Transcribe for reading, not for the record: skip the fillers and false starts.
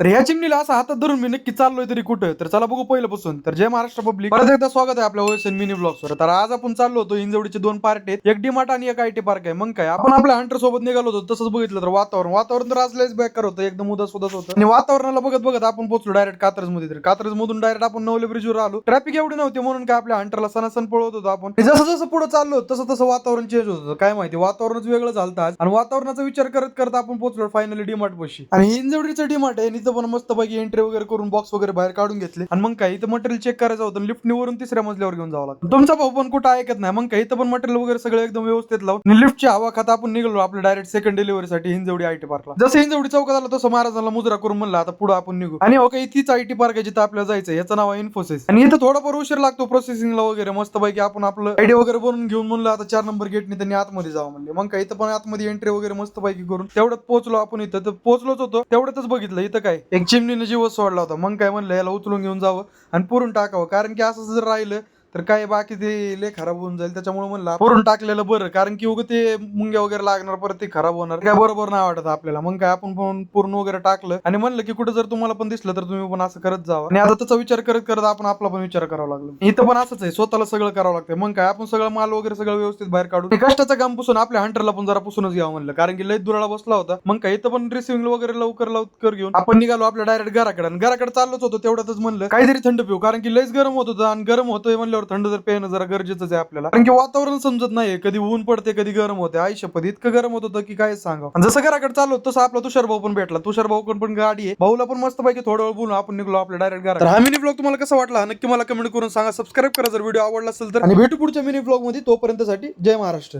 तर ह्या चिमणीला असं हातात धरून मी नक्की चाललोय तरी कुठं, तर चला बघू पहिल्यापासून. तर जय महाराष्ट्र पब्लिक, परत एकदा स्वागत आहे आपल्या ओएसएन मिनी ब्लॉग्सवर. तर आज आपण चाललो होतो हिंजवडीचे 2 पार्ट आहेत, एक डीमार्ट आणि एक आयटी पार्क आहे. मग काय आपण आपल्या हंटर सोबत निघालो होतो. तसंच बघितलं तर वातावरण तर आज लयच बेकार होतं, एकदम उदास होतं. आणि वातावरणाला बघत बघत आपण पोहोचलो डायरेक्ट कात्रज मध्ये. तर कात्रज मधून डायरेक्ट आपण नवले ब्रिजवर आलो. ट्रॅफिक एवढी नव्हती म्हणून काय आपल्या हंटरला सणासण पळवत होतो आपण. आणि जसं जसं पुढे चाललो तसं तसं वातावरण चेंज होत होतं. काय माहिती वातावरणच वेगळं झालं आज. आणि वातावरणाचा विचार करत करत आपण पोहोचलो फायनली डीमार्ट पाशी. आणि हिंजवडीचं डीमार्ट आहे, इथं पण मस्त पैकी एंट्री वगैरे करून बॉक्स वगैरे बाहेर काढून घेतले. आणि मग काय इथं मटेरियल चेक करायचं होतं, लिफ्ट वरून तिसऱ्या मजल्यावर घेऊन जावं लागतं. तुमचा भाऊ पण कुठं ऐकत नाही. मग काय इथं पण मटेरियल वगैरे सगळं एकदम व्यवस्थित लावून लिफ्टची हवा खात आपण निघालो आपल्या डायरेक्ट सेकंड डिलिव्हरीसाठी हिंजवडी आयटी पार्कला. जसं हिंजवडी चौकात आलं तसं महाराजांना मुजरा करून म्हणलं आता पुढे आपण निघू. आणि ओके तीच आयटी पार्क आहे जिथं आपल्याला जायचं. याचं नाव आहे इन्फोसिस. आणि इथं थोडाफार उशीर लागतो प्रोसेसिंगला वगैरे. मस्त पैकी आपण आपलं आयडी वगैरे बनवून घेऊन म्हणलं आता 4 नंबर गेटने त्यांनी आतमध्ये जावं म्हणले. मग काय इथं पण आतमध्ये एंट्री वगैरे मस्त पैकी करून तेवढ्यात पोहोचलो आपण. इथं तर पोहोचलोच होतो तेवढ्यातच बघितलं इथं काय एक चिमणीने जीवच सोडला होता. मग काय म्हणलं याला उचलून घेऊन जावं आणि पुरून टाकावं, कारण की असं जर राहिलं तर काय बाकी ते लय खराब होऊन जाईल. त्याच्यामुळे म्हणलं पुरून टाकलेलं बरं, कारण की उगं ते मुंग्या वगैरे लागणार, परत ते खराब होणार, काय बरोबर नाही वाटत आपल्याला. मग काय आपण पण पूर्ण वगैरे टाकलं आणि म्हणलं की कुठं जर तुम्हाला पण दिसलं तर तुम्ही पण असं करत जावं. आणि आता त्याचा विचार करत करत आपण आपला पण विचार करावा लागलो. इथं पण असंच आहे, स्वतःला सगळं करावं लागतं. मग काय आपण सगळं माल वगैरे सगळं व्यवस्थित बाहेर काढून ते कष्टाचं काम पुसून आपल्या हंटरला पण जरा पुसूनच घ्यावं म्हणलं, कारण की लय दुराळा बसला होता. मग काय इथं पण रिसिव्हिंग वगैरे लवकर घेऊन आपण निघालो आपल्या डायरेक्ट घराकडे. आणि घराकडे चाललोच होतो तेवढ्यातच म्हणलं काहीतरी थंड पिऊ, कारण की लयच गरम होत होतं. आणि गरम होतोय म्हणल्यावर थंड जर पेणं जरा गरजेचंच आहे आपल्याला, कारण की वातावरण समजत नाही, कधी ऊन पडते कधी गरम होते. आई शपथ इतकं गरम होत होतं की काय सांगा. जसं घराकडे चाललो तसं आपला तुषार भाऊ पण भेटला. तुषार भाऊ पण गाडी आहे, भाऊला पण मस्त पैकी थोडं वेळ बोलून आपण निघलो आपल्या डायरेक्ट घरात. तर हा मिनी ब्लॉग तुम्हाला कसा वाटला नक्की मला कमेंट करून सांगा. सबस्क्राईब करा जर व्हिडिओ आवडला असेल तर. आणि भेटू पुढच्या मिनी ब्लॉग मध्ये. तोपर्यंतसाठी जय महाराष्ट्र.